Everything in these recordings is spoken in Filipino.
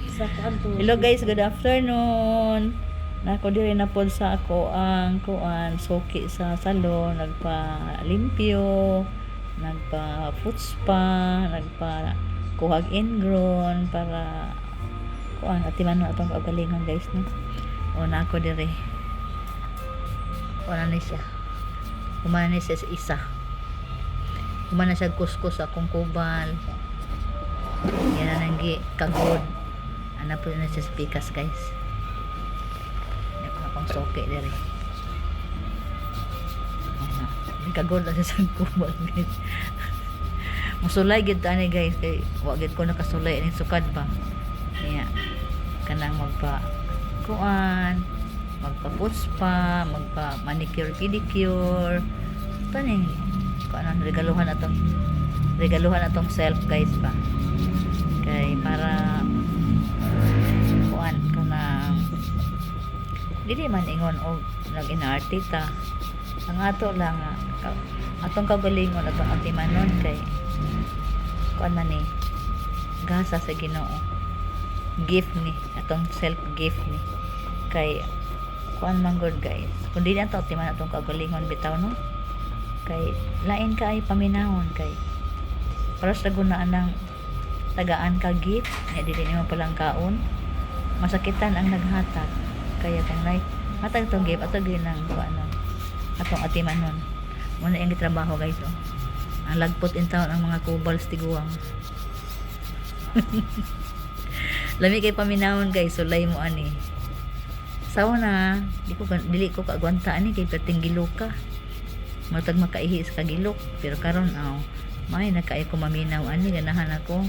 sa kanto. Hello guys, good afternoon. Nako diri na pod sa ako ang kuan suki sa salon, nagpa-limpyo, nagpa-foot spa, nagpa-kuhag ingrown para kuan atiman na atong kagalingan guys no. O nako diri. Kuan ni siya. Humana siya sa isa. Humana siya kuskus akong kubal. Yan na nanggi kagod. Ana po na siya pikas guys. Yan po akong soke dere. Kagod na siya sa kubal guys. Musulay gid ani guys kay wa gid ko nakasulay ni sukad ba. Kaya kanang magpa kuan, magpa foot spa, magpa manicure pedicure. Ito ni kuan regaluhan atong self guys pa. Kay para kuan kanang dili man ingon og nag-inartita ang ato lang atong kagalingon atong atimanon kay kuan man ni gasa sa Ginoo gift ni atong self gift ni kay kuan man good guys kun dili ato atiman atong kagalingon bitaw no kay lain ka ay paminahon kay para sa gunaan ng tagaan ka gift nga dili nimo palang kaon masakitan ang naghatag kaya kang like hatag tong gift ato ginang kuan atong atimanon mo na yung gitrabaho guys oh. Ang lagpot in town ang mga kubals tiguang lami kay paminahon guys sulay mo ani sauna dili ko kagwanta ani kay perting giluka matag makaihi sa kagilok pero karon may nakaay ko maminaw ani ganahan ako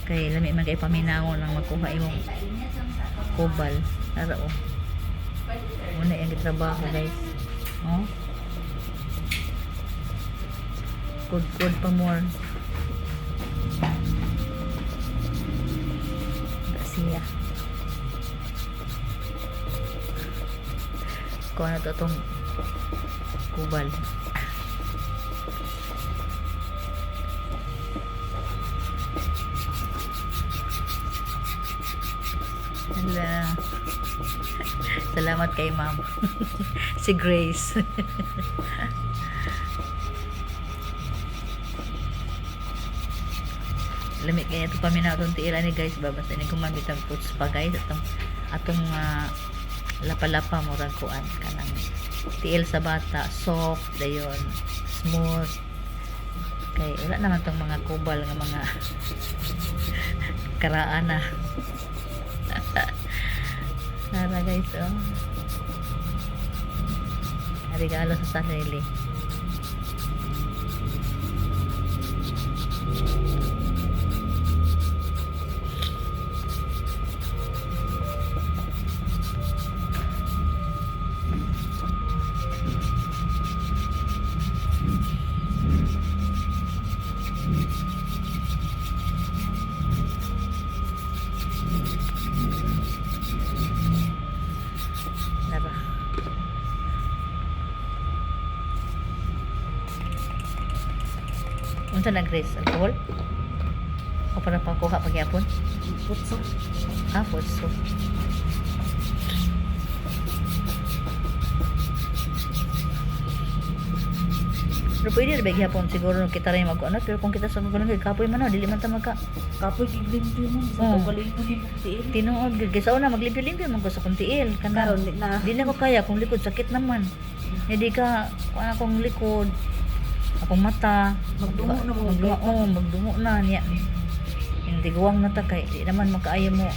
kay lami man kay paminawon nang makuha imong kubal ara oh muna yung trabaho guys oh good pa more siya kung ano to tong kubal hala salamat kay ma'am si Grace lamig kaya ito paminaw itong tiila ni guys babas ini kumamit ang puts pa guys atong lapa-lapa murag kuan kanang tiil sa bata soft dayon smooth kay wala naman tong mga kubal nga mga karaan na nara guys oh regalo sa sarili nara unsa na Grace alcohol o para pakuha pagyapon Putso. putso pero pwede rin gyapon siguro kita rin mag-ano pero kung kita sa gugulang kapoy man dili man ta magka Kapoy giglimpyo mo sa Oh. kagalingon ni tiil. tinuod gid kay sa una maglimpyo-limpyo man ko sa kong tiil kana Karon na. di na ko kaya kung likod sakit naman hindi ka kuan akong likod akong mata Magdungo na mo. magdungo na niya hindi guwang na ta kay di naman makaayo mo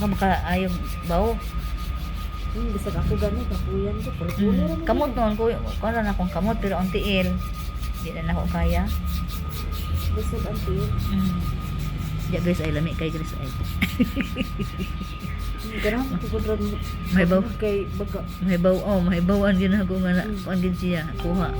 makaayo bawo Bisag ako gani kapuyan ko. Puro-puro ra mo. kamot noon ko kuan na akong kamot pero ang tiil di na ako kaya Bisag ang tiil. ya guys ay lami kay Grace ay Ganun ko kudran mo. May baw. Kay baga. mahibawan gyud ako nga kuan gid siya kuha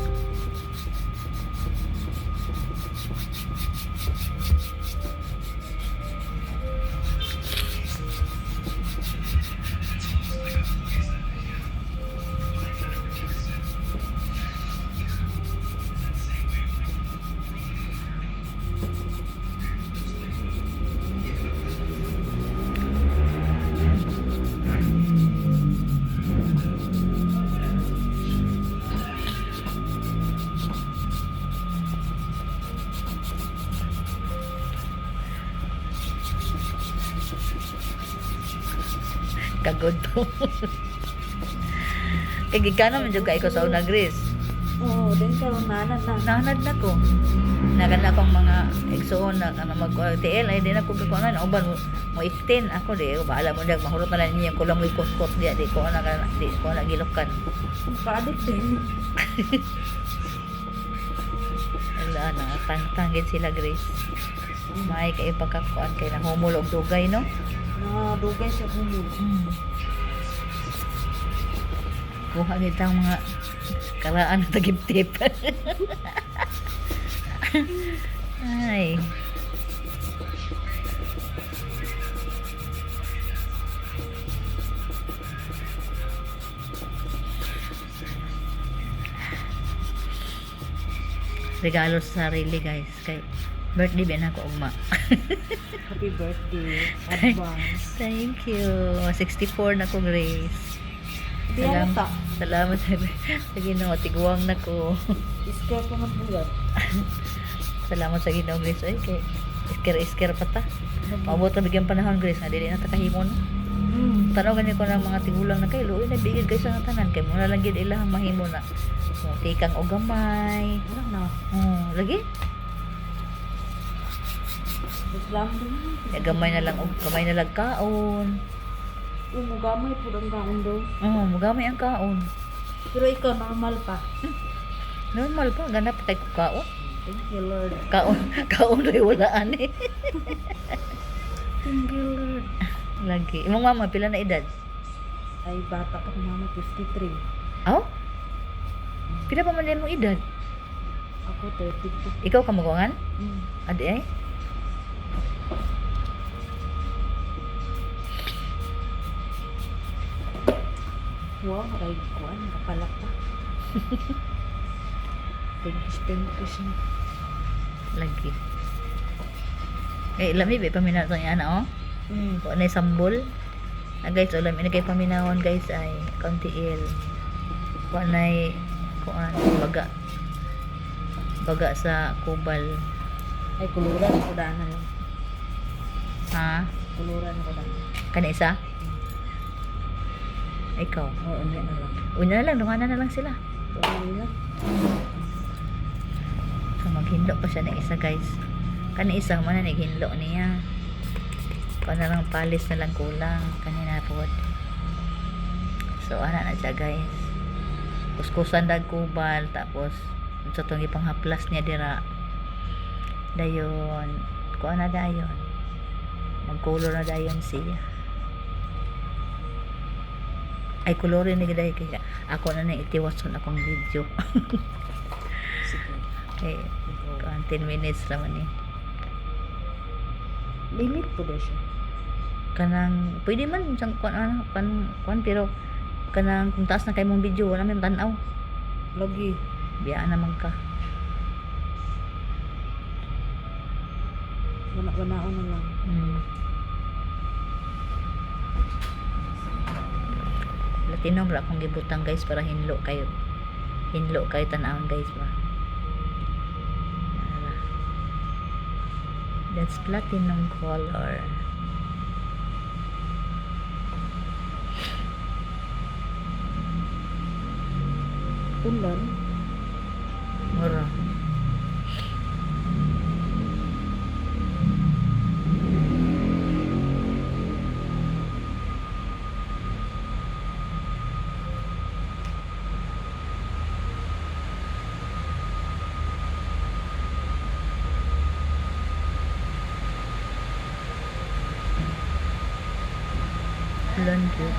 Kagod to. Kaya gikana man dyan ko sa una, Grace. Oo, din karon nanad na. Nanad na ko. Nagan akong mga igsoon na mag-TL ay di na ko bikuan na uban mo 15 ako di bahala mo dag mahurot na lang niya ko lang mo ikuskot di ko na di ko na gilokan. Paadik din. Wala na tanggit sila, Grace. May kay pagkakuan kay nang humulog dugay no. Na dugay siya humul. Kuha nitang mga karaan na tagip-tip. Ay. Regalo sa sarili, guys. Kay birthday ba na ako, ugma. Happy birthday. Advance. Thank you. 64 na ko, Grace. Di halata. Salamat sa Ginoo. Tiguang na ko. Iskay ko man bugat. Salamat sa Ginoo, Grace. Ay, kay isker pa ta. Maabot na bigyan panahon, Grace. Nga, dili na ta kahimon. Tanaw ganyan ko ng mga tigulang na kayo. Uy, nabigil kayo sa tanan. Kaya muna lang gid ilang mahimo na. So, tikang o gamay. Wala na. Lagi? Islam din. Gamay na lang kaon. Umugamay po ang kaon daw. Magamay ang kaon. Pero ikaw normal pa. Normal pa, ganap tayo ko kaon. Thank you, Lord. Kaon rin wala ani. Thank you, Lord. Lagi. Imong mama, pila na edad? Ay, bata pa kung mama, 53. Aw? Pila pa man din mong edad? Ako, 32. Ikaw kamaguangan? Mm. Adi ay? Wow, nakayikuan, nakapalak pa. Pinkis na. Lagi. Lami ba paminaw itong yan, oh? Kung anay sambol. Guys, ulam ini kay paminawon, guys, ay County Il. Kung anay baga sa kubal. Ay, kuluran ako daan na lang. Ha? Kuluran ako daan. Kana isa? Ikaw? Oo, unya na lang. Una na lang, dunganan na lang sila. Unya na. So, maghinlo pa siya ng isa, guys. Kani isa man na naghinlo niya. Kung na lang palis na lang kulang. Kanina po. So, ana na siya, guys. Kuskusan dag kubal. Tapos, sa itong ipanghaplas niya dira. Dayon. Kung na dayon. Magkulor na dayon siya. Ay, kolorin na gida kaya ako na nang itiwason akong video. Sige. Okay. 10 minutes naman eh. Limit po daw siya. Kanang pwede man sang kuan pero kanang kung taas na kay mong video wala may tanaw. Lagi. Biyaan naman ka. Wala-walaon na lang. Latino ra akong gibutang, guys, para hinlo kayo tanawon, guys, ba. That's platinum color. Ulan. Mura. Laundry.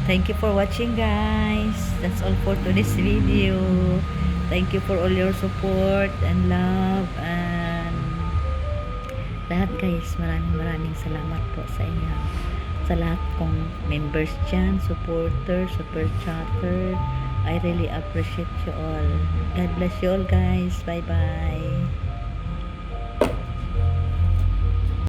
Thank you for watching, guys. That's all for today's video. Thank you for all your support and love and lahat, guys. Maraming salamat po sa inyo. Sa lahat kong members dyan, supporter, super chatter, I really appreciate you all. God bless you all guys. Bye bye.